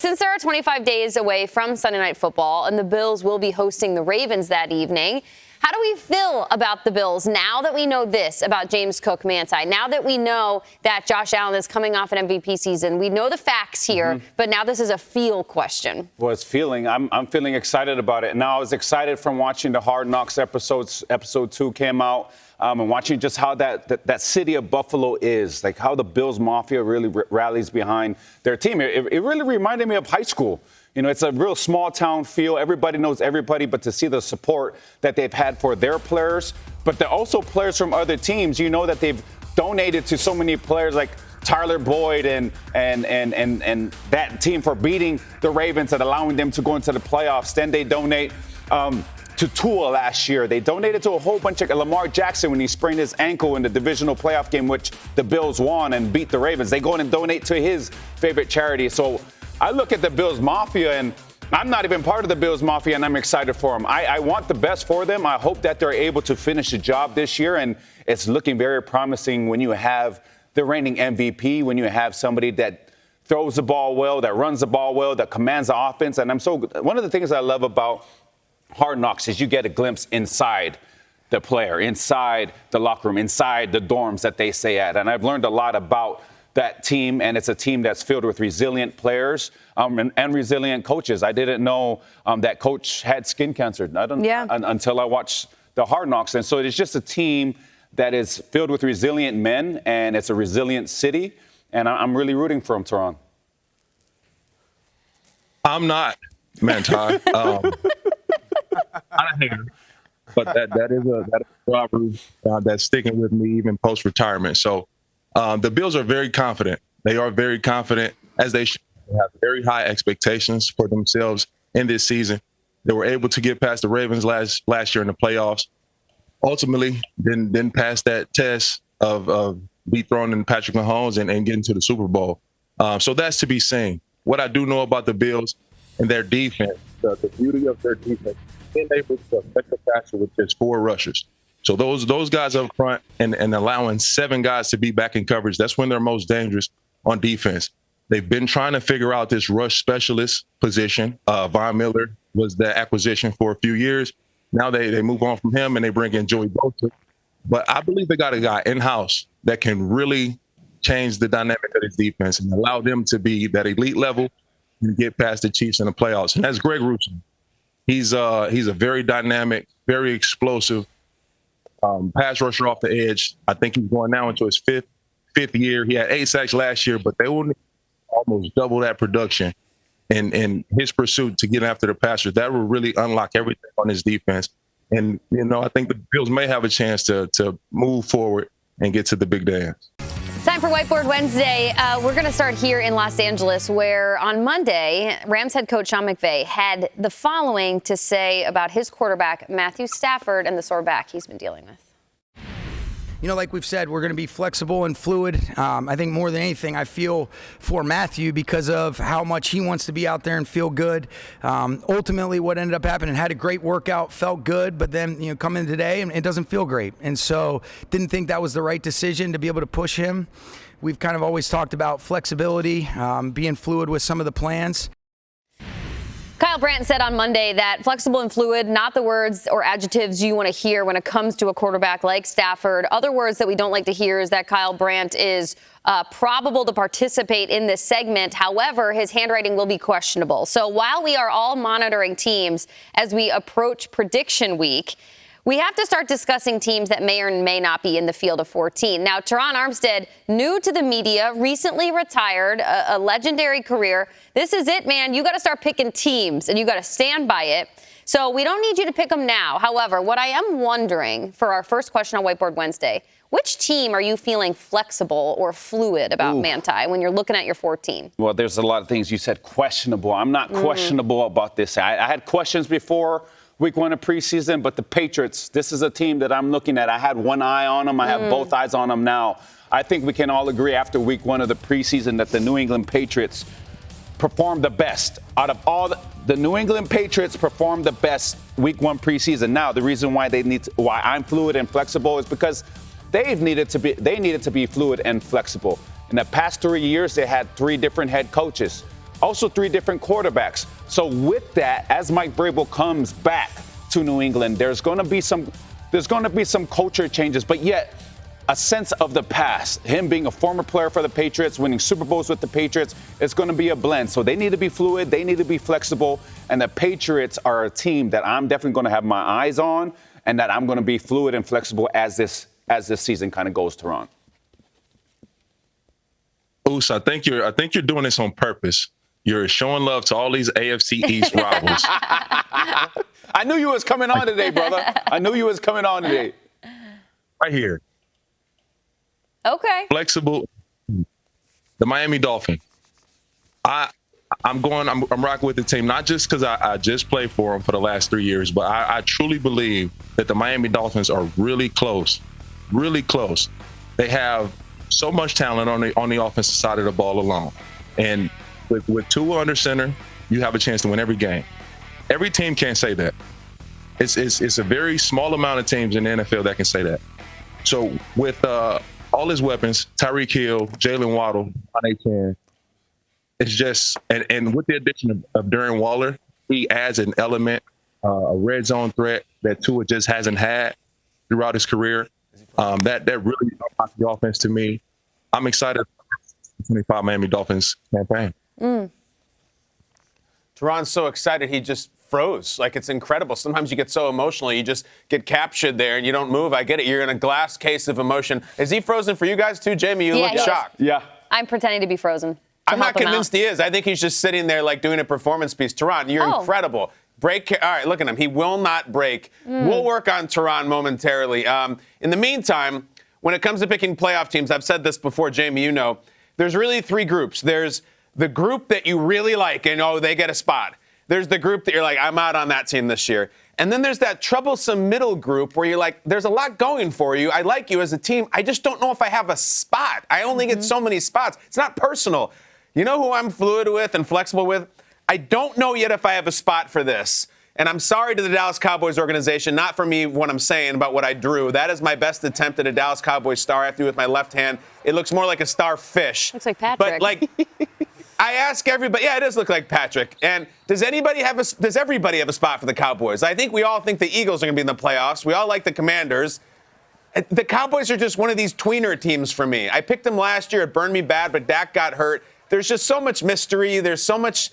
since there are 25 days away from Sunday Night Football and the Bills will be hosting the Ravens that evening, how do we feel about the Bills now that we know this about James Cook Manti? Now that we know that Josh Allen is coming off an MVP season, we know the facts here, but now this is a feel question. Well, it's feeling. I'm feeling excited about it. Now, I was excited from watching the Hard Knocks episodes. Episode 2 came out, and watching just how that city of Buffalo is, like how the Bills Mafia really rallies behind their team. It really reminded me of high school. You know, it's a real small town feel. Everybody knows everybody, but to see the support that they've had for their players, but they're also players from other teams. You know that they've donated to so many players like Tyler Boyd and that team for beating the Ravens and allowing them to go into the playoffs. Then they donate to Tua last year. They donated to a whole bunch of Lamar Jackson when he sprained his ankle in the divisional playoff game, which the Bills won and beat the Ravens. They go in and donate to his favorite charity. So I look at the Bills Mafia, and I'm not even part of the Bills Mafia, and I'm excited for them. I want the best for them. I hope that they're able to finish the job this year, and it's looking very promising when you have the reigning MVP, when you have somebody that throws the ball well, that runs the ball well, that commands the offense. And one of the things I love about Hard Knocks is you get a glimpse inside the player, inside the locker room, inside the dorms that they stay at. And I've learned a lot about that team, and it's a team that's filled with resilient players and resilient coaches. I didn't know that coach had skin cancer until I watched the Hard Knocks. And so it's just a team that is filled with resilient men, and it's a resilient city, and I'm really rooting for them, Teron. I'm not, Manti. But that is a rivalry that's sticking with me even post-retirement. So the Bills are very confident. They are very confident, as they should. They have very high expectations for themselves in this season. They were able to get past the Ravens last year in the playoffs. Ultimately, didn't pass that test of dethroning Patrick Mahomes and getting to the Super Bowl. So that's to be seen. What I do know about the Bills and their defense, the beauty of their defense, being able to affect the passer with just 4 rushers. So those guys up front and allowing 7 guys to be back in coverage, that's when they're most dangerous on defense. They've been trying to figure out this rush specialist position. Von Miller was the acquisition for a few years. Now they move on from him and they bring in Joey Bosa. But I believe they got a guy in-house that can really change the dynamic of this defense and allow them to be that elite level and get past the Chiefs in the playoffs. And that's Greg Rousseau. He's a very dynamic, very explosive pass rusher off the edge. I think he's going now into his fifth year. He had 8 sacks last year, but they will need almost double that production in his pursuit to get after the passer. That will really unlock everything on his defense. And, you know, I think the Bills may have a chance to move forward and get to the big dance. Time for Whiteboard Wednesday. We're going to start here in Los Angeles, where on Monday, Rams head coach Sean McVay had the following to say about his quarterback, Matthew Stafford, and the sore back he's been dealing with. You know, like we've said, we're going to be flexible and fluid. I think more than anything, I feel for Matthew because of how much he wants to be out there and feel good. Ultimately, what ended up happening, had a great workout, felt good, but then, you know, come in today and it doesn't feel great. And so didn't think that was the right decision to be able to push him. We've kind of always talked about flexibility, being fluid with some of the plans. Kyle Brandt said on Monday that flexible and fluid, not the words or adjectives you want to hear when it comes to a quarterback like Stafford. Other words that we don't like to hear is that Kyle Brandt is probable to participate in this segment. However, his handwriting will be questionable. So while we are all monitoring teams as we approach prediction week, we have to start discussing teams that may or may not be in the field of 14. Now, Teron Armstead, new to the media, recently retired, a legendary career. This is it, man. You got to start picking teams, and you got to stand by it. So we don't need you to pick them now. However, what I am wondering for our first question on Whiteboard Wednesday, which team are you feeling flexible or fluid about, Manti, when you're looking at your 14? Well, there's a lot of things you said questionable. I'm not questionable about this. I had questions before Week 1 of preseason, but the Patriots, this is a team that I'm looking at. I had one eye on them. I have both eyes on them now. I think we can all agree after Week 1 of the preseason that the New England Patriots performed the best. Out of all the New England Patriots performed the best Week 1 preseason. Now, the reason why why I'm fluid and flexible is because they needed to be fluid and flexible. In the past 3 years, they had 3 different head coaches. also 3 different quarterbacks. So with that, as Mike Vrabel comes back to New England, there's going to be some culture changes, but yet a sense of the past. Him being a former player for the Patriots, winning Super Bowls with the Patriots, it's going to be a blend. So they need to be fluid, they need to be flexible, and the Patriots are a team that I'm definitely going to have my eyes on, and that I'm going to be fluid and flexible as this season kind of goes to run. Oos, I think you're doing this on purpose. You're showing love to all these AFC East rivals. I knew you was coming on today, brother. I knew you was coming on today. Right here. Okay. Flexible. The Miami Dolphins. I'm rocking with the team, not just because I just played for them for the last 3 years, but I truly believe that the Miami Dolphins are really close. Really close. They have so much talent on the offensive side of the ball alone. And with Tua under center, you have a chance to win every game. Every team can't say that. It's a very small amount of teams in the NFL that can say that. So with all his weapons, Tyreek Hill, Jalen Waddle, it's just and with the addition of Darren Waller, he adds an element, a red zone threat that Tua just hasn't had throughout his career. That really unlocks the offense to me. I'm excited for the 25 Miami Dolphins campaign. Teron's so excited he just froze. Like, it's incredible. Sometimes you get so emotional, you just get captured there and you don't move. I get it. You're in a glass case of emotion. Is he frozen for you guys too, Jamie? You look shocked. Yeah. I'm pretending to be frozen. I'm not convinced he is. I think he's just sitting there like doing a performance piece. Teron, you're incredible. All right, look at him. He will not break. We'll work on Teron momentarily. In the meantime, when it comes to picking playoff teams, I've said this before, Jamie, you know, there's really 3 groups. There's the group that you really like and, they get a spot. There's the group that you're like, I'm out on that team this year. And then there's that troublesome middle group where you're like, there's a lot going for you. I like you as a team. I just don't know if I have a spot. I only get so many spots. It's not personal. You know who I'm fluid with and flexible with? I don't know yet if I have a spot for this. And I'm sorry to the Dallas Cowboys organization, not for me what I'm saying about what I drew. That is my best attempt at a Dallas Cowboys star. I threw with my left hand. It looks more like a starfish. Looks like Patrick. But I ask everybody, it does look like Patrick. And does everybody have a spot for the Cowboys? I think we all think the Eagles are going to be in the playoffs. We all like the Commanders. The Cowboys are just one of these tweener teams for me. I picked them last year. It burned me bad, but Dak got hurt. There's just so much mystery. There's so much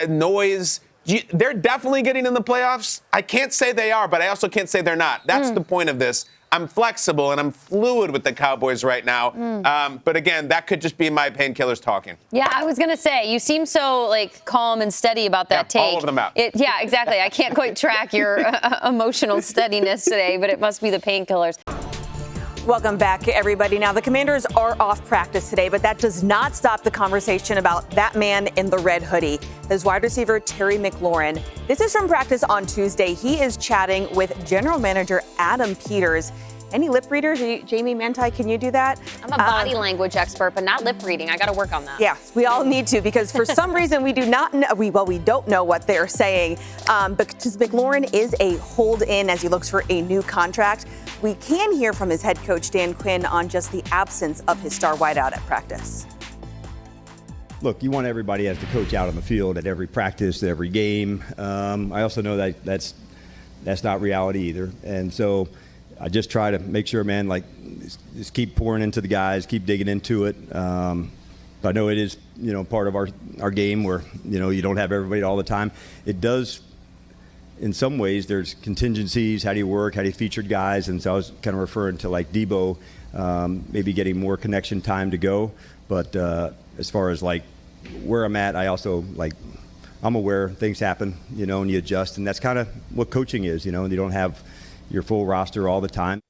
noise. They're definitely getting in the playoffs. I can't say they are, but I also can't say they're not. That's the point of this. I'm flexible and I'm fluid with the Cowboys right now. But again, that could just be my painkillers talking. Yeah, I was going to say, you seem so calm and steady about that take. All over the map. Yeah, exactly. I can't quite track your emotional steadiness today, but it must be the painkillers. Welcome back, everybody. Now, the Commanders are off practice today, but that does not stop the conversation about that man in the red hoodie. His wide receiver, Terry McLaurin. This is from practice on Tuesday. He is chatting with general manager Adam Peters. Any lip readers? Jamie Manti, can you do that? I'm a body language expert, but not lip reading. I got to work on that. Yeah, we all need to, because for some reason we do not know, we don't know what they're saying. Because McLaurin is a hold-in as he looks for a new contract. We can hear from his head coach, Dan Quinn, on just the absence of his star wideout at practice. Look, you want everybody as the coach out on the field at every practice, every game. I also know that that's not reality either. And so I just try to make sure, man, just keep pouring into the guys, keep digging into it. But I know it is, part of our game where, you don't have everybody all the time. It does, in some ways, there's contingencies. How do you work? How do you feature guys? And so I was kind of referring to Debo, maybe getting more connection time to go. But as far as where I'm at, I also I'm aware things happen, and you adjust. And that's kind of what coaching is, and you don't have your full roster all the time.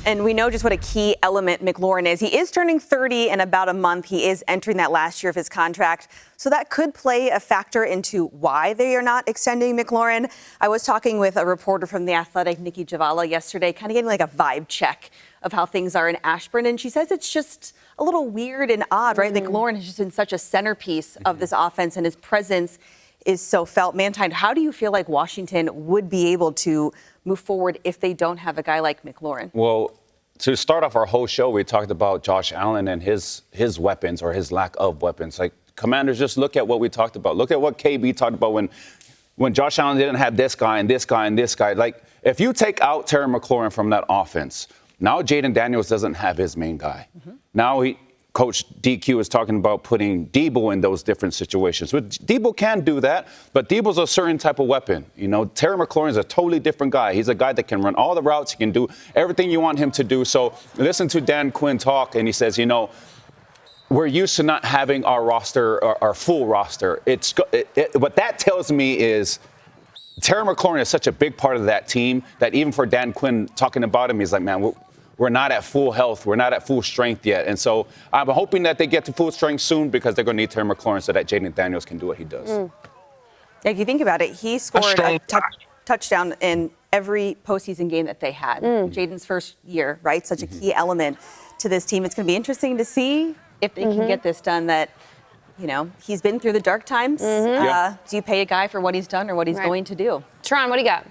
And we know just what a key element McLaurin is. He is turning 30 in about a month. He is entering that last year of his contract. So that could play a factor into why they are not extending McLaurin. I was talking with a reporter from The Athletic, Nikki Javala, yesterday, kind of getting a vibe check of how things are in Ashburn. And she says it's just a little weird and odd, right? McLaurin has just been such a centerpiece of this offense, and his presence is so felt. Manti, how do you feel like Washington would be able to move forward if they don't have a guy like McLaurin? Well, to start off our whole show, we talked about Josh Allen and his weapons, or his lack of weapons. Commanders, just look at what we talked about. Look at what KB talked about when Josh Allen didn't have this guy and this guy and this guy. Like, if you take out Terry McLaurin from that offense, now Jaden Daniels doesn't have his main guy. Now Coach DQ is talking about putting Debo in those different situations. Debo can do that, but Debo's a certain type of weapon. You know, Terry McLaurin is a totally different guy. He's a guy that can run all the routes. He can do everything you want him to do. So listen to Dan Quinn talk, and he says, you know, we're used to not having our roster, our full roster. What that tells me is Terry McLaurin is such a big part of that team that even for Dan Quinn talking about him, he's like, man, we're not at full health. We're not at full strength yet. And so I'm hoping that they get to full strength soon because they're going to need Terry McLaurin so that Jaden Daniels can do what he does. If you think about it, he scored a touchdown in every postseason game that they had. Jaden's first year, right? Such a key element to this team. It's going to be interesting to see if they can get this done. That, you know, he's been through the dark times. Do you pay a guy for what he's done or what he's going to do? Tron, what do you got?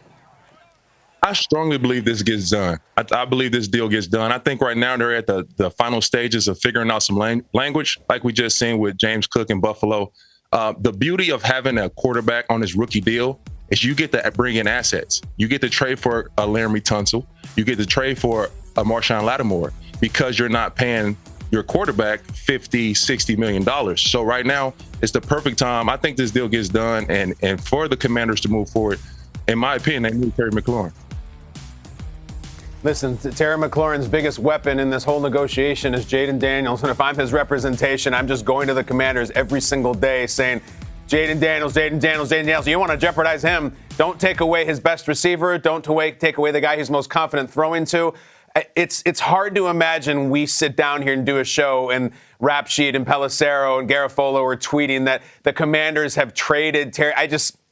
I strongly believe this gets done. I believe this deal gets done. I think right now they're at the final stages of figuring out some language, like we just seen with James Cook in Buffalo. The beauty of having a quarterback on his rookie deal is you get to bring in assets. You get to trade for a Laramie Tunsil. You get to trade for a Marshawn Lattimore because you're not paying your quarterback $50, $60 million. So right now, it's the perfect time. I think this deal gets done, and for the Commanders to move forward, in my opinion, they need Terry McLaurin. Listen, Terry McLaurin's biggest weapon in this whole negotiation is Jaden Daniels. And if I'm his representation, I'm just going to the Commanders every single day saying, Jaden Daniels, Jaden Daniels, Jaden Daniels. You want to jeopardize him. Don't take away his best receiver. Don't take away the guy he's most confident throwing to. It's hard to imagine we sit down here and do a show and Rap Sheet and Pelissero and Garofolo are tweeting that the Commanders have traded Terry.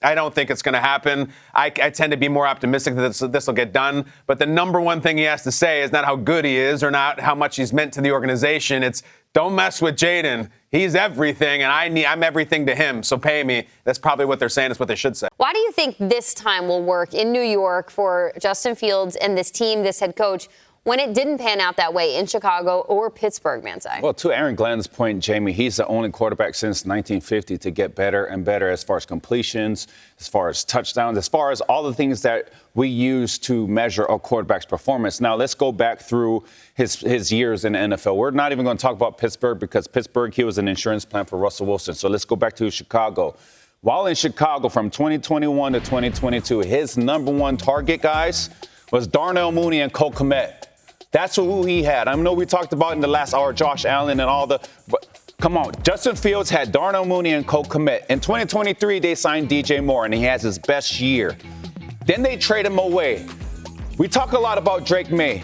I don't think it's going to happen. I tend to be more optimistic that this will get done. But the number one thing he has to say is not how good he is or not how much he's meant to the organization. It's don't mess with Jaden. He's everything, and I'm everything to him. So pay me. That's probably what they're saying. Is what they should say. Why do you think this time will work in New York for Justin Fields and this team, this head coach, when it didn't pan out that way in Chicago or Pittsburgh, Manti? Well, to Aaron Glenn's point, Jamie, he's the only quarterback since 1950 to get better and better as far as completions, as far as touchdowns, as far as all the things that we use to measure a quarterback's performance. Now, let's go back through his years in the NFL. We're not even going to talk about Pittsburgh because Pittsburgh, he was an insurance plan for Russell Wilson. So let's go back to Chicago. While in Chicago from 2021 to 2022, his number one target, guys, was Darnell Mooney and Cole Kmet. That's who he had. I know we talked about in the last hour Josh Allen and all but come on. Justin Fields had Darnell Mooney and Cole Kmet. In 2023, they signed DJ Moore, and he has his best year. Then they trade him away. We talk a lot about Drake May,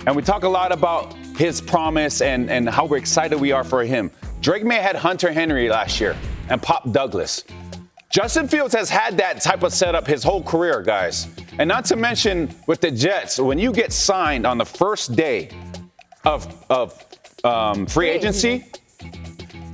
and we talk a lot about his promise and how we're excited we are for him. Drake May had Hunter Henry last year and Pop Douglas. Justin Fields has had that type of setup his whole career, guys. And not to mention with the Jets, when you get signed on the first day of free agency,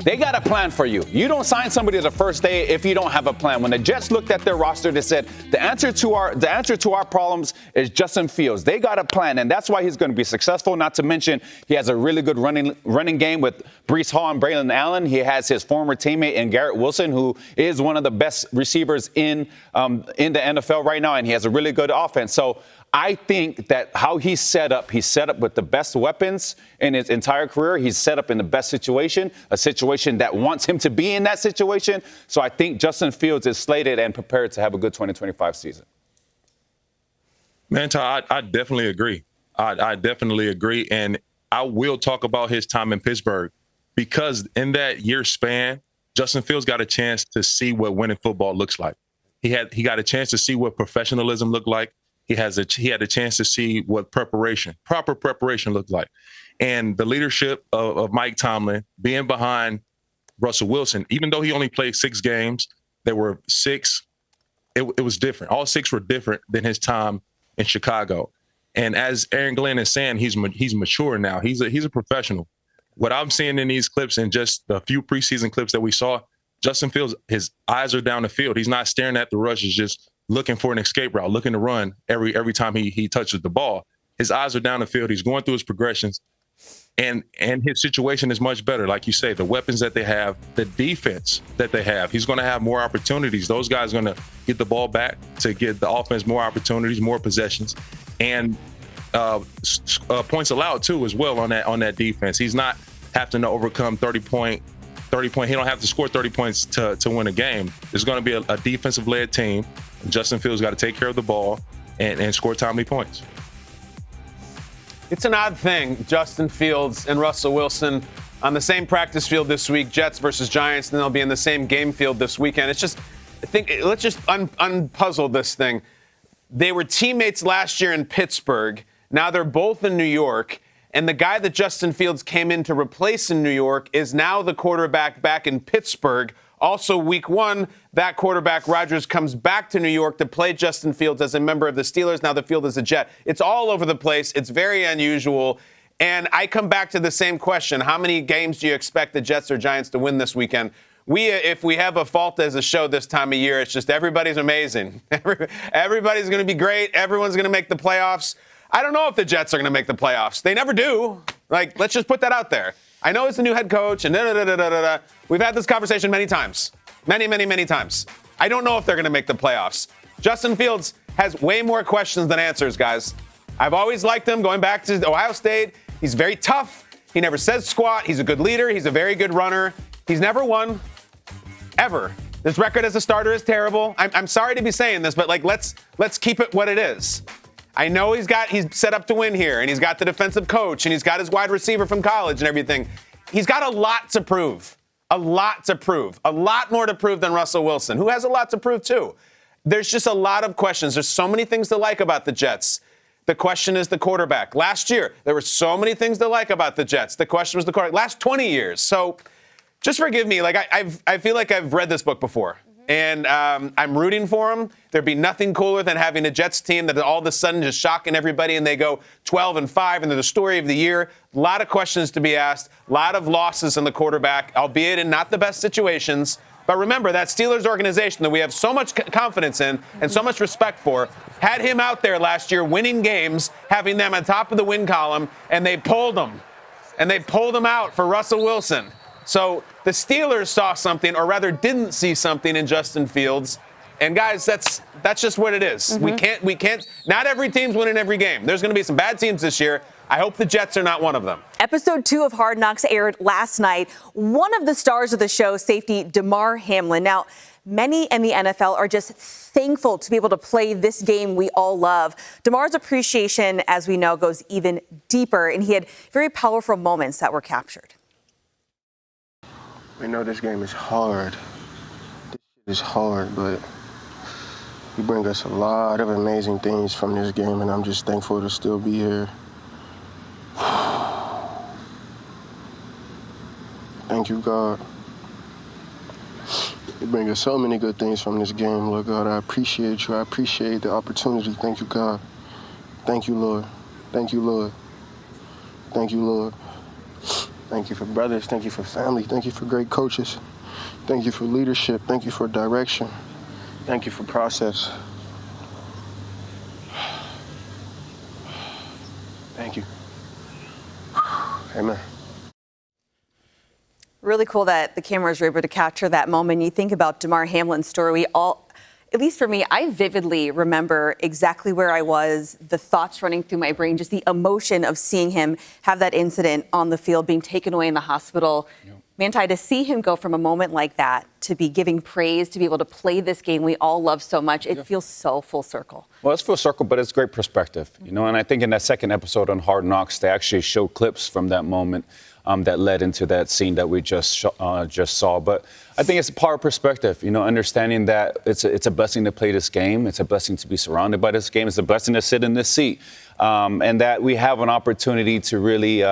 they got a plan for you. You don't sign somebody the first day if you don't have a plan. When the Jets looked at their roster, they said the answer to our problems is Justin Fields. They got a plan, and that's why he's going to be successful. Not to mention he has a really good running game with Breece Hall and Braylon Allen. He has his former teammate in Garrett Wilson, who is one of the best receivers in the NFL right now, and he has a really good offense. So I think that how he's set up with the best weapons in his entire career. He's set up in the best situation, a situation that wants him to be in that situation. So I think Justin Fields is slated and prepared to have a good 2025 season. Manti, I definitely agree. I definitely agree. And I will talk about his time in Pittsburgh because in that year span, Justin Fields got a chance to see what winning football looks like. He got a chance to see what professionalism looked like. He had a chance to see what proper preparation looked like. And the leadership of Mike Tomlin being behind Russell Wilson, even though he only played 6 games, there were 6. It was different. All 6 were different than his time in Chicago. And as Aaron Glenn is saying, he's mature now. He's a professional. What I'm seeing in these clips and just the few preseason clips that we saw, Justin Fields, his eyes are down the field. He's not staring at the rushes, just looking for an escape route, looking to run every time he touches the ball. His eyes are down the field. He's going through his progressions. And his situation is much better. Like you say, the weapons that they have, the defense that they have, he's going to have more opportunities. Those guys are going to get the ball back to give the offense more opportunities, more possessions, and points allowed too as well on that defense. He's not having to overcome 30 point. He don't have to score 30 points to win a game. It's going to be a defensive-led team. Justin Fields got to take care of the ball and score timely points. It's an odd thing, Justin Fields and Russell Wilson on the same practice field this week, Jets versus Giants, and they'll be in the same game field this weekend. It's just, let's just unpuzzle this thing. They were teammates last year in Pittsburgh. Now they're both in New York. And the guy that Justin Fields came in to replace in New York is now the quarterback back in Pittsburgh. Also, week one, that quarterback, Rodgers, comes back to New York to play Justin Fields as a member of the Steelers. Now the field is a Jet. It's all over the place. It's very unusual. And I come back to the same question. How many games do you expect the Jets or Giants to win this weekend? If we have a fault as a show this time of year, it's just everybody's amazing. Everybody's going to be great. Everyone's going to make the playoffs. I don't know if the Jets are going to make the playoffs. They never do. Like, let's just put that out there. I know it's the new head coach and da-da-da-da-da-da. We've had this conversation many times. Many times. I don't know if they're going to make the playoffs. Justin Fields has way more questions than answers, guys. I've always liked him going back to Ohio State. He's very tough. He never says squat. He's a good leader. He's a very good runner. He's never won. Ever. His record as a starter is terrible. I'm sorry to be saying this, but let's keep it what it is. I know he's set up to win here, and he's got the defensive coach, and he's got his wide receiver from college and everything. He's got a lot to prove. A lot to prove. A lot more to prove than Russell Wilson, who has a lot to prove too. There's just a lot of questions. There's so many things to like about the Jets. The question is the quarterback. Last year, there were so many things to like about the Jets. The question was the quarterback. Last 20 years. So just forgive me. Like I feel like I've read this book before. And I'm rooting for them. There'd be nothing cooler than having a Jets team that all of a sudden just shocking everybody and they go 12-5 and they're the story of the year. A lot of questions to be asked. A lot of losses in the quarterback, albeit in not the best situations. But remember, that Steelers organization that we have so much confidence in and so much respect for had him out there last year winning games, having them on top of the win column, and they pulled him. And they pulled him out for Russell Wilson. So the Steelers saw something, or rather didn't see something in Justin Fields. And guys, that's just what it is. We can't, not every team's winning every game. There's going to be some bad teams this year. I hope the Jets are not one of them. Episode 2 of Hard Knocks aired last night. One of the stars of the show, safety Damar Hamlin. Now, many in the NFL are just thankful to be able to play this game we all love. Damar's appreciation, as we know, goes even deeper, and he had very powerful moments that were captured. We know this game is hard. This shit is hard, but you bring us a lot of amazing things from this game, and I'm just thankful to still be here. Thank you, God. You bring us so many good things from this game, Lord God. I appreciate you. I appreciate the opportunity. Thank you, God. Thank you, Lord. Thank you, Lord. Thank you, Lord. Thank you for brothers. Thank you for family. Thank you for great coaches. Thank you for leadership. Thank you for direction. Thank you for process. Thank you. Amen. Really cool that the cameras were able to capture that moment. You think about Damar Hamlin's story. We all, at least for me, I vividly remember exactly where I was, the thoughts running through my brain, just the emotion of seeing him have that incident on the field, being taken away in the hospital. Yep. Manti, to see him go from a moment like that to be giving praise, to be able to play this game we all love so much, it feels so full circle. Well, it's full circle, but it's great perspective, you know. And I think in that second episode on Hard Knocks, they actually showed clips from that moment that led into that scene that we just saw. But I think it's a part of perspective, you know, understanding that it's a blessing to play this game. It's a blessing to be surrounded by this game. It's a blessing to sit in this seat, and that we have an opportunity to really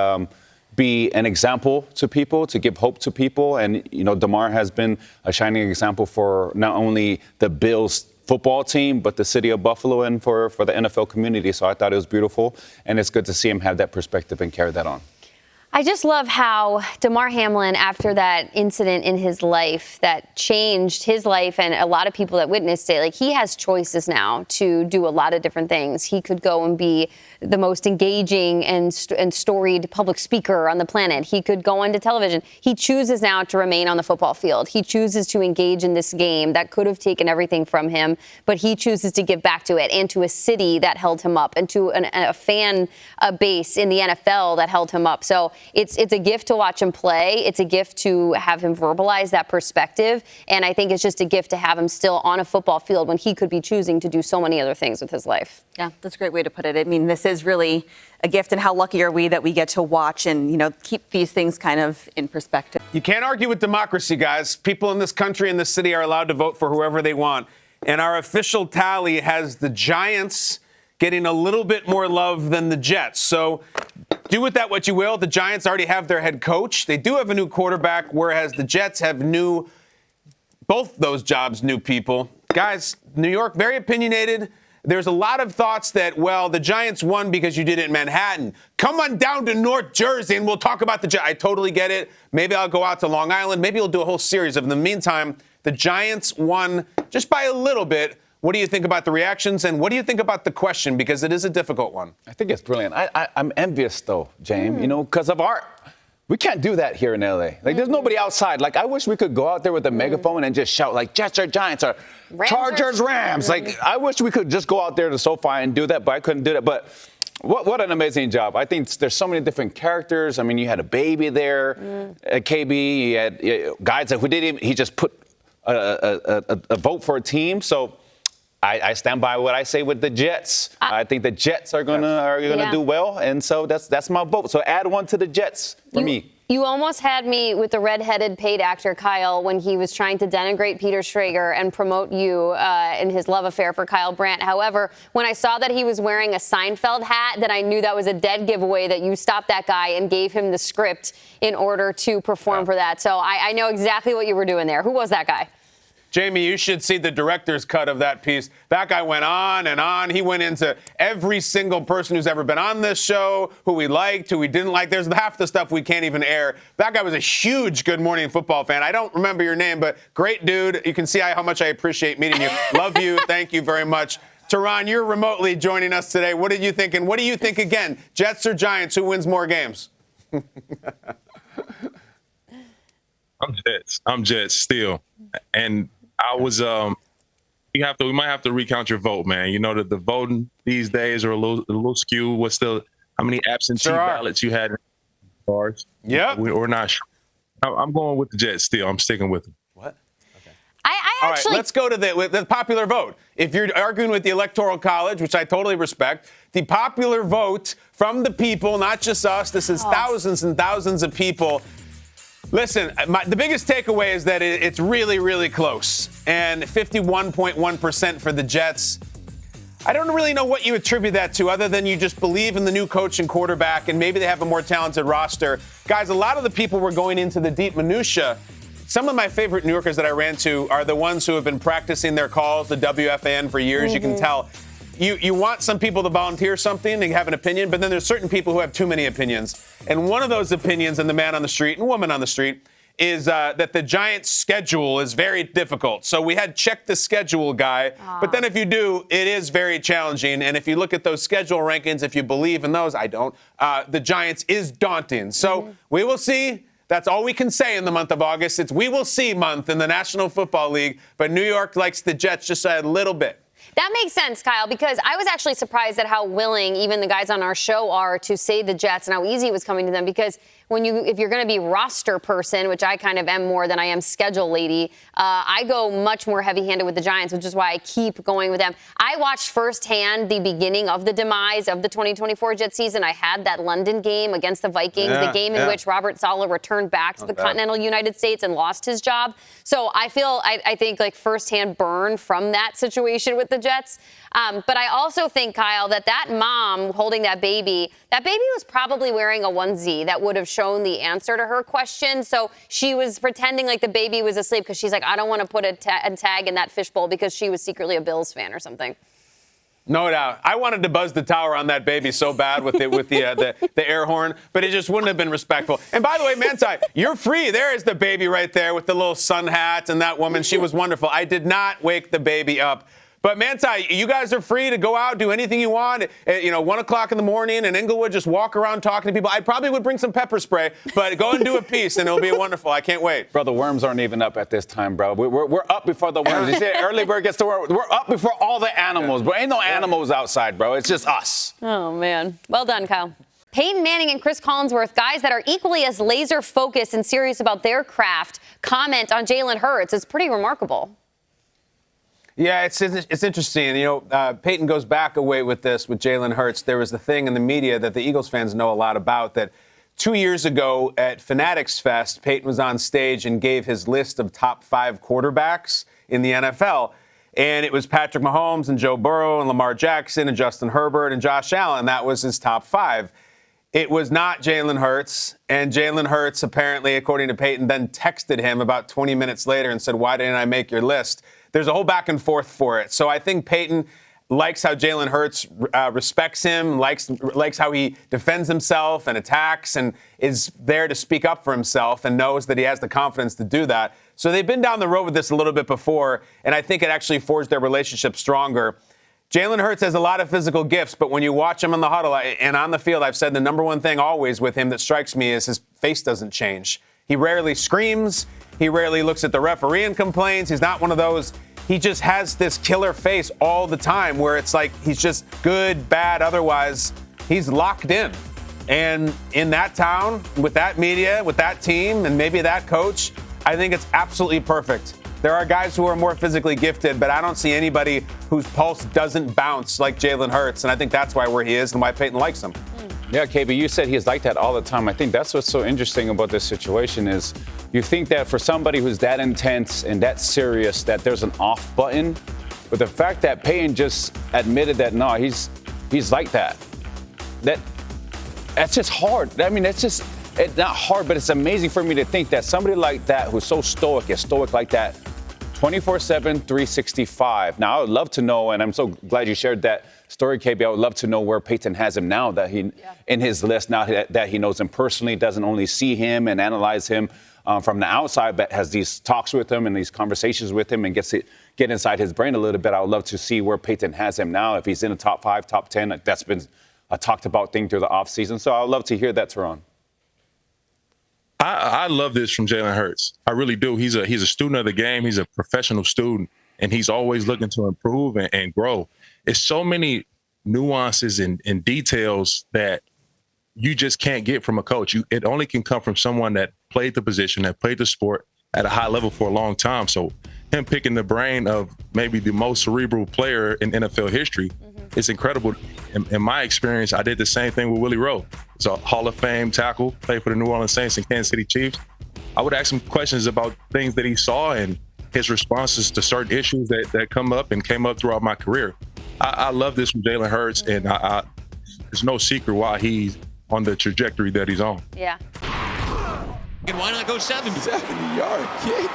be an example to people, to give hope to people. And, you know, Damar has been a shining example for not only the Bills football team, but the city of Buffalo and for the NFL community. So I thought it was beautiful, and it's good to see him have that perspective and carry that on. I just love how Damar Hamlin, after that incident in his life that changed his life and a lot of people that witnessed it, like he has choices now to do a lot of different things. He could go and be the most engaging and storied public speaker on the planet. He could go onto television. He chooses now to remain on the football field. He chooses to engage in this game that could have taken everything from him, but he chooses to give back to it and to a city that held him up and to a fan base in the NFL that held him up. So it's a gift to watch him play. It's a gift to have him verbalize that perspective. And I think it's just a gift to have him still on a football field when he could be choosing to do so many other things with his life. Yeah, that's a great way to put it. I mean, this is really a gift, and how lucky are we that we get to watch and, keep these things kind of in perspective. You can't argue with democracy, guys. People in this country and this city are allowed to vote for whoever they want. And our official tally has the Giants getting a little bit more love than the Jets. So do with that what you will. The Giants already have their head coach. They do have a new quarterback, whereas the Jets have both those jobs, new people. Guys, New York, very opinionated. There's a lot of thoughts that, well, the Giants won because you did it in Manhattan. Come on down to North Jersey and we'll talk about the Giants. I totally get it. Maybe I'll go out to Long Island. Maybe we'll do a whole series of them. In the meantime, the Giants won just by a little bit. What do you think about the reactions, and what do you think about the question? Because it is a difficult one. I think it's brilliant. I'm envious, though, James, because of we can't do that here in L.A. Like, there's nobody outside. Like, I wish we could go out there with a megaphone and just shout, like, Jets or Giants or Chargers, Rams. Like, I wish we could just go out there to SoFi and do that, but I couldn't do that. But what an amazing job. I think there's so many different characters. I mean, you had a baby there at KB. You had guys that he just put a vote for a team. So I stand by what I say with the Jets. I think the Jets are gonna do well, and so that's my vote. So add one to the Jets for me. You almost had me with the redheaded paid actor Kyle when he was trying to denigrate Peter Schrager and promote you in his love affair for Kyle Brandt. However, when I saw that he was wearing a Seinfeld hat, then I knew that was a dead giveaway that you stopped that guy and gave him the script in order to perform for that. So I know exactly what you were doing there. Who was that guy? Jamie, you should see the director's cut of that piece. That guy went on and on. He went into every single person who's ever been on this show, who we liked, who we didn't like. There's half the stuff we can't even air. That guy was a huge Good Morning Football fan. I don't remember your name, but great dude. You can see how much I appreciate meeting you. Love you. Thank you very much. Teron, you're remotely joining us today. What did you think? And what do you think again? Jets or Giants? Who wins more games? I'm Jets still. And I was we might have to recount your vote, man. The voting these days are a little skewed. How many absentee ballots you had in cars? Yeah. We're not sure. I'm going with the Jets still. I'm sticking with them. What? Okay. I actually. All right, let's go to the popular vote. If you're arguing with the Electoral College, which I totally respect, the popular vote from the people, not just us, this is thousands and thousands of people. Listen, the biggest takeaway is that it's really, really close. And 51.1% for the Jets. I don't really know what you attribute that to other than you just believe in the new coach and quarterback, and maybe they have a more talented roster. Guys, a lot of the people were going into the deep minutia. Some of my favorite New Yorkers that I ran to are the ones who have been practicing their calls, the WFAN, for years. You can tell. You want some people to volunteer something and have an opinion, but then there's certain people who have too many opinions. And one of those opinions, and the man on the street and woman on the street, is that the Giants' schedule is very difficult. So we had check the schedule guy. But then if you do, it is very challenging. And if you look at those schedule rankings, if you believe in those, I don't, the Giants is daunting. So we will see. That's all we can say in the month of August. It's we will see month in the National Football League. But New York likes the Jets just a little bit. That makes sense, Kyle, because I was actually surprised at how willing even the guys on our show are to say the Jets and how easy it was coming to them, because if you're going to be roster person, which I kind of am more than I am schedule lady, I go much more heavy-handed with the Giants, which is why I keep going with them. I watched firsthand the beginning of the demise of the 2024 Jet season. I had that London game against the Vikings, the game in which Robert Saleh returned back to the continental United States and lost his job. So I think like firsthand burn from that situation with the Jets. But I also think, Kyle, that mom holding that baby was probably wearing a onesie that would have shown the answer to her question. So she was pretending like the baby was asleep because she's like, I don't want to put a tag in that fishbowl, because she was secretly a Bills fan or something. No doubt. I wanted to buzz the tower on that baby so bad with the air horn, but it just wouldn't have been respectful. And by the way, Manti, you're free. There is the baby right there with the little sun hat and that woman. She was wonderful. I did not wake the baby up. But Manti, you guys are free to go out, do anything you want. 1 o'clock in the morning in Inglewood, just walk around talking to people. I probably would bring some pepper spray, but go and do a piece, and it'll be wonderful. I can't wait. Bro, the worms aren't even up at this time, bro. We're up before the worms. You see, early bird gets the worm. We're up before all the animals, bro. Ain't no animals outside, bro. It's just us. Oh, man. Well done, Kyle. Peyton Manning and Chris Collinsworth, guys that are equally as laser focused and serious about their craft, comment on Jaylen Hurts. It's pretty remarkable. Yeah, it's interesting. Peyton goes back a way with this with Jaylen Hurts. There was the thing in the media that the Eagles fans know a lot about, that 2 years ago at Fanatics Fest, Peyton was on stage and gave his list of top 5 quarterbacks in the NFL. And it was Patrick Mahomes and Joe Burrow and Lamar Jackson and Justin Herbert and Josh Allen. That was his top 5. It was not Jaylen Hurts. And Jaylen Hurts, apparently, according to Peyton, then texted him about 20 minutes later and said, "Why didn't I make your list?" There's a whole back and forth for it. So I think Peyton likes how Jaylen Hurts respects him, likes how he defends himself and attacks and is there to speak up for himself and knows that he has the confidence to do that. So they've been down the road with this a little bit before, and I think it actually forged their relationship stronger. Jaylen Hurts has a lot of physical gifts, but when you watch him in the huddle and on the field, I've said the number one thing always with him that strikes me is his face doesn't change. He rarely screams. He rarely looks at the referee and complains. He's not one of those. He just has this killer face all the time where it's like he's just good, bad, otherwise he's locked in. And in that town, with that media, with that team, and maybe that coach, I think it's absolutely perfect. There are guys who are more physically gifted, but I don't see anybody whose pulse doesn't bounce like Jaylen Hurts, and I think that's why where he is and why Peyton likes him. Yeah, KB, you said he's like that all the time. I think that's what's so interesting about this situation is you think that for somebody who's that intense and that serious that there's an off button, but the fact that Peyton just admitted that, no, he's like that. That's just hard. I mean, it's not hard, but it's amazing for me to think that somebody like that who's so stoic is stoic like that 24/7, 365. Now, I would love to know, and I'm so glad you shared that story, KB. I would love to know where Peyton has him now that in his list, now that he knows him personally, doesn't only see him and analyze him from the outside, but has these talks with him and these conversations with him and get inside his brain a little bit. I would love to see where Peyton has him now. If he's in the top 5, top 10, that's been a talked about thing through the offseason. So I would love to hear that, Teron. I love this from Jaylen Hurts. I really do. He's a student of the game. He's a professional student, and he's always looking to improve and grow. It's so many nuances and details that you just can't get from a coach. It only can come from someone that played the position, that played the sport at a high level for a long time. So him picking the brain of maybe the most cerebral player in NFL history, it's incredible. In my experience, I did the same thing with Willie Rowe. He's a Hall of Fame tackle, played for the New Orleans Saints and Kansas City Chiefs. I would ask him questions about things that he saw and his responses to certain issues that come up and came up throughout my career. I love this from Jaylen Hurts, and there's no secret why he's on the trajectory that he's on. Yeah. And why not go 70? 70-yard kick.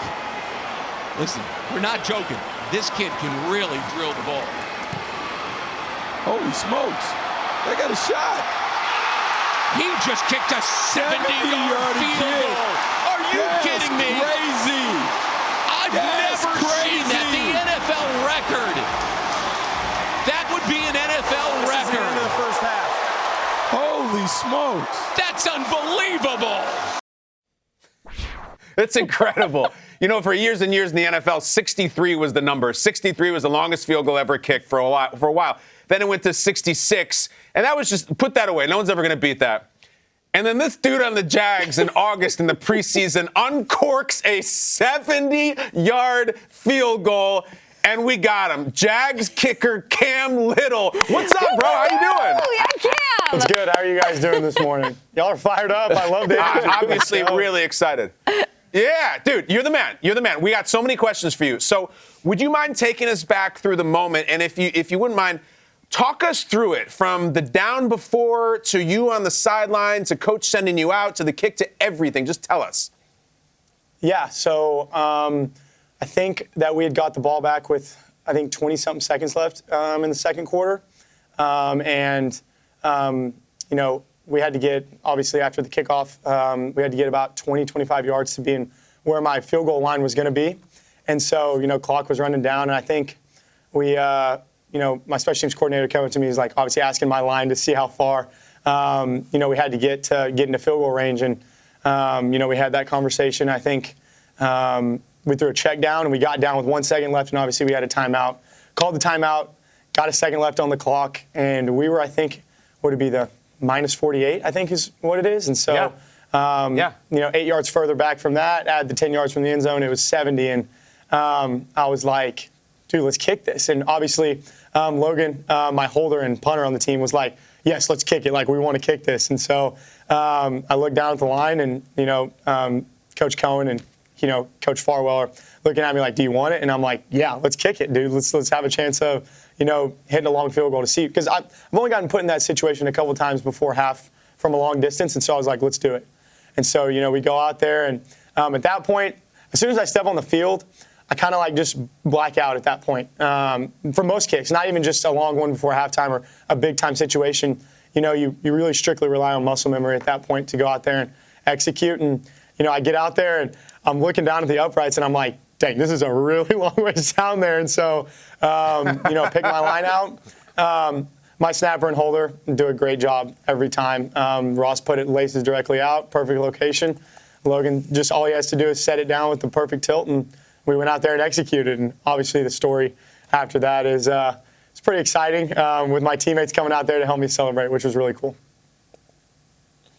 Listen, we're not joking. This kid can really drill the ball. Holy smokes. They got a shot. He just kicked a 70-yard field goal. Are you kidding me? Crazy. I've never seen that. The NFL record. That would be an NFL record. Into the first half. Holy smokes. That's unbelievable. It's incredible. For years and years in the NFL, 63 was the number. 63 was the longest field goal ever kicked for a while. Then it went to 66, and that was just, put that away. No one's ever going to beat that. And then this dude on the Jags in August in the preseason uncorks a 70-yard field goal, and we got him. Jags kicker Cam Little. What's up, bro? How you doing? Oh, yeah, Cam. It's good. How are you guys doing this morning? Y'all are fired up. I love that. Obviously, really excited. Yeah, dude, you're the man. You're the man. We got so many questions for you. So would you mind taking us back through the moment? And if you wouldn't mind, talk us through it from the down before to you on the sideline to coach sending you out to the kick to everything. Just tell us. Yeah, so I think that we had got the ball back with I think, 20-something seconds left in the second quarter. You know, we had to get, obviously, after the kickoff, we had to get about 20, 25 yards to be in where my field goal line was going to be. And so, you know, clock was running down. And I think we, you know, my special teams coordinator came up to me. He's like, obviously asking my line to see how far, you know, we had to get into field goal range. And, you know, we had that conversation. I think we threw a check down, and we got down with 1 second left. And obviously we had a timeout. Called the timeout, got a second left on the clock. And we were, I think, what would be the minus 48, I think is what it is. And so, you know, 8 yards further back from that, add the 10 yards from the end zone, it was 70. And I was like, dude, let's kick this. And obviously, Logan, my holder and punter on the team, was like, yes, let's kick it. Like, we want to kick this. And so I looked down at the line, and, you know, Coach Cohen and, you know, Coach Farwell are looking at me like, do you want it? And I'm like, yeah, let's kick it, dude. Let's have a chance of, you know, hitting a long field goal to see. Because I've only gotten put in that situation a couple of times before half from a long distance. And so I was like, let's do it. And so, you know, we go out there. And at that point, as soon as I step on the field, I kind of like just black out at that point. For most kicks, not even just a long one before halftime or a big-time situation. You know, you really strictly rely on muscle memory at that point to go out there and execute. And, you know, I get out there, and I'm looking down at the uprights, and I'm like, dang, this is a really long ways down there. And so, you know, pick my line out. My snapper and holder do a great job every time. Ross put it laces directly out, perfect location. Logan, just all he has to do is set it down with the perfect tilt, and we went out there and executed. And obviously the story after that is it's pretty exciting with my teammates coming out there to help me celebrate, which was really cool.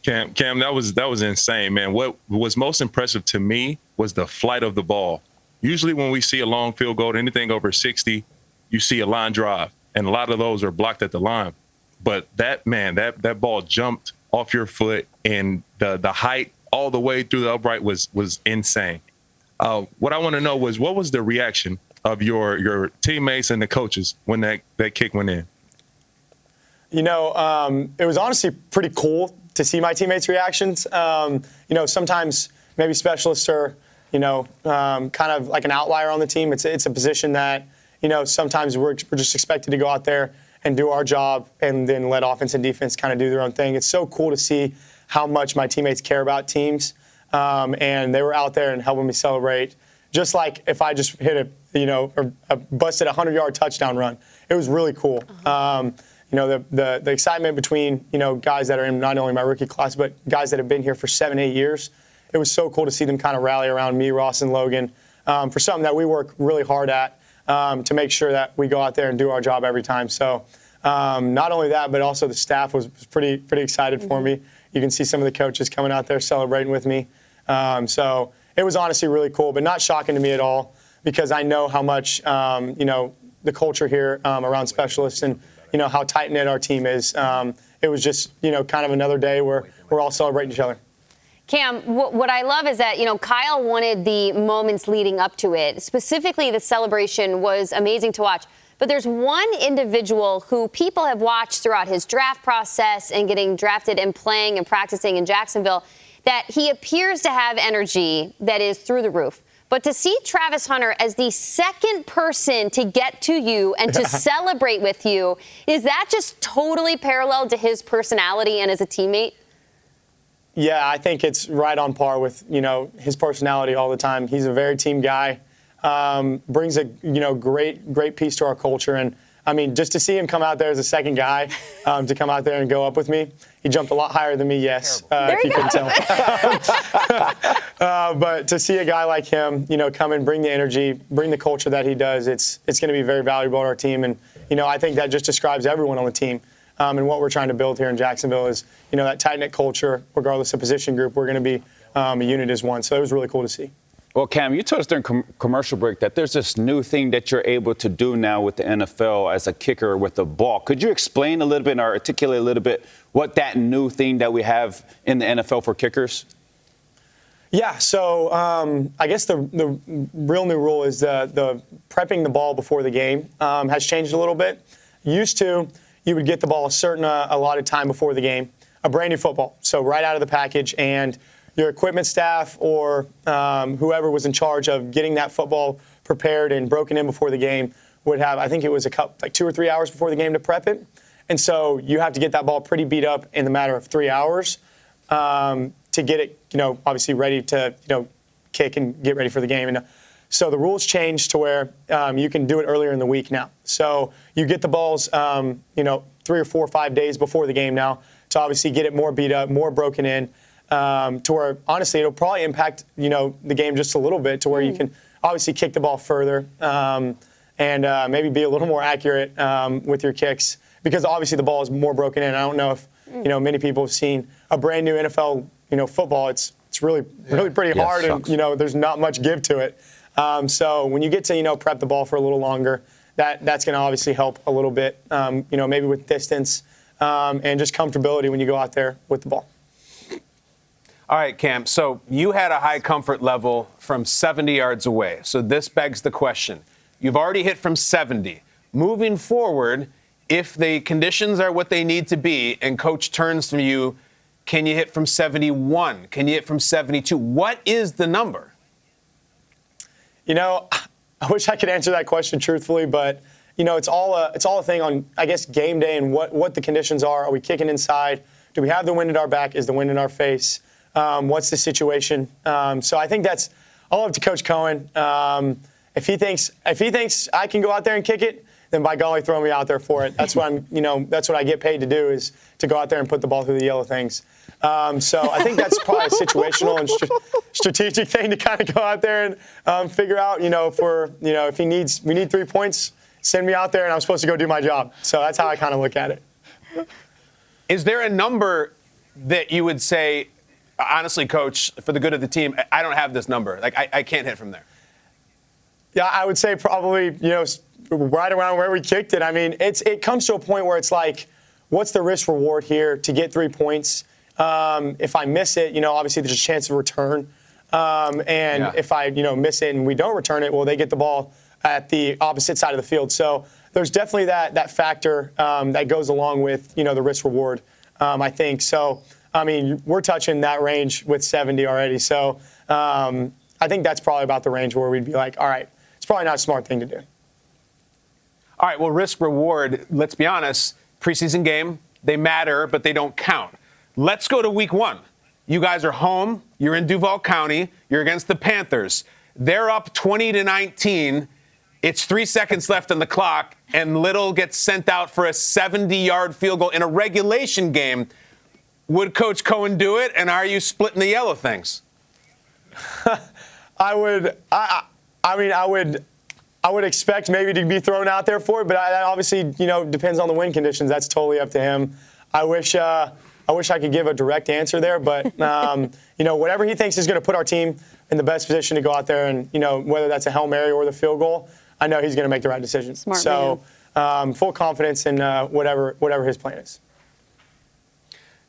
Cam, that was insane, man. What was most impressive to me was the flight of the ball. Usually when we see a long field goal, anything over 60, you see a line drive, and a lot of those are blocked at the line. But that ball jumped off your foot, and the height all the way through the upright was insane. What I want to know was, what was the reaction of your teammates and the coaches when that kick went in? You know, it was honestly pretty cool to see my teammates' reactions. You know, sometimes maybe specialists are, you know, kind of like an outlier on the team. It's a position that, you know, sometimes we're just expected to go out there and do our job and then let offense and defense kind of do their own thing. It's so cool to see how much my teammates care about teams. And they were out there and helping me celebrate. Just like if I just hit a busted 100-yard touchdown run. It was really cool. You know, the excitement between, you know, guys that are in not only my rookie class, but guys that have been here for 7-8 years. It was so cool to see them kind of rally around me, Ross, and Logan for something that we work really hard at to make sure that we go out there and do our job every time. So not only that, but also the staff was pretty excited for me. You can see some of the coaches coming out there celebrating with me. So it was honestly really cool, but not shocking to me at all, because I know how much, you know, the culture here around specialists and, you know, how tight-knit our team is. It was just, you know, kind of another day where we're all celebrating each other. Cam, what I love is that, you know, Kyle wanted the moments leading up to it. Specifically, the celebration was amazing to watch. But there's one individual who people have watched throughout his draft process and getting drafted and playing and practicing in Jacksonville, that he appears to have energy that is through the roof. But to see Travis Hunter as the second person to get to you and to celebrate with you, is that just totally parallel to his personality and as a teammate? Yeah, I think it's right on par with, you know, his personality all the time. He's a very team guy, brings a, you know, great piece to our culture. And, I mean, just to see him come out there as a second guy, to come out there and go up with me. He jumped a lot higher than me, yes, if you couldn't tell. But to see a guy like him, you know, come and bring the energy, bring the culture that he does, it's going to be very valuable to our team. And, you know, I think that just describes everyone on the team. And what we're trying to build here in Jacksonville is, you know, that tight-knit culture, regardless of position group, we're going to be a unit as one. So it was really cool to see. Well, Cam, you told us during commercial break that there's this new thing that you're able to do now with the NFL as a kicker with the ball. Could you explain a little bit or articulate a little bit what that new thing that we have in the NFL for kickers? Yeah, so I guess the real new rule is the prepping the ball before the game has changed a little bit. Used to, you would get the ball a certain allotted time before the game, a brand new football, so right out of the package, and your equipment staff or whoever was in charge of getting that football prepared and broken in before the game would have, I think it was like 2 or 3 hours before the game to prep it. And so you have to get that ball pretty beat up in the matter of 3 hours to get it, obviously ready to, kick and get ready for the game. And so the rules changed to where you can do it earlier in the week now. So you get the balls, 3 or 4 or 5 days before the game now to obviously get it more beat up, more broken in, to where, honestly, it'll probably impact, the game just a little bit to where you can obviously kick the ball further and maybe be a little more accurate with your kicks because obviously the ball is more broken in. I don't know if, many people have seen a brand new NFL, football. It's really pretty hard and, there's not much give to it. So when you get to, prep the ball for a little longer, that's going to obviously help a little bit, maybe with distance and just comfortability when you go out there with the ball. All right, Cam. So you had a high comfort level from 70 yards away. So this begs the question. You've already hit from 70. Moving forward, if the conditions are what they need to be and coach turns to you, can you hit from 71? Can you hit from 72? What is the number? I wish I could answer that question truthfully, but it's all a thing on, I guess, game day and what the conditions are. Are we kicking inside? Do we have the wind at our back? Is the wind in our face? What's the situation? So I think that's all up to Coach Cohen. If he thinks I can go out there and kick it, then by golly, throw me out there for it. That's what that's what I get paid to do, is to go out there and put the ball through the yellow things. So I think that's probably a situational and strategic thing to kind of go out there and figure out, if we need 3 points, send me out there and I'm supposed to go do my job. So that's how I kind of look at it. Is there a number that you would say, honestly, Coach, for the good of the team, I don't have this number. Like, I can't hit from there? Yeah, I would say probably, right around where we kicked it. I mean, it comes to a point where it's like, what's the risk reward here to get 3 points? If I miss it, obviously there's a chance of return. If I, miss it and we don't return it, well, they get the ball at the opposite side of the field. So there's definitely that factor that goes along with, the risk reward, I think. So, I mean, we're touching that range with 70 already. So I think that's probably about the range where we'd be like, all right, it's probably not a smart thing to do. All right, well, risk reward, let's be honest, preseason game, they matter, but they don't count. Let's go to week 1. You guys are home. You're in Duval County. You're against the Panthers. They're up 20-19. It's 3 seconds left on the clock, and Little gets sent out for a 70-yard field goal in a regulation game. Would Coach Cohen do it, and are you splitting the yellow things? I would expect maybe to be thrown out there for it, but that obviously, depends on the wind conditions. That's totally up to him. I wish I could give a direct answer there, but whatever he thinks is going to put our team in the best position to go out there and, whether that's a Hail Mary or the field goal, I know he's going to make the right decision. Smart man. Full confidence in whatever his plan is.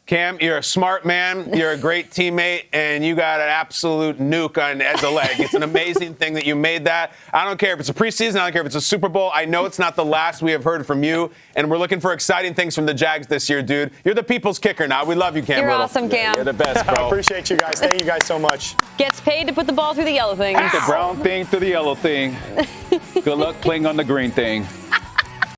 Cam, you're a smart man, you're a great teammate, and you got an absolute nuke as a leg. It's an amazing thing that you made that. I don't care if it's a preseason, I don't care if it's a Super Bowl. I know it's not the last we have heard from you, and we're looking for exciting things from the Jags this year, dude. You're the people's kicker now. We love you, Cam. You're Little. awesome, Cam. You're the best, bro. I appreciate you guys. Thank you guys so much. Gets paid to put the ball through the yellow thing. The brown thing to the yellow thing. Good luck playing on the green thing.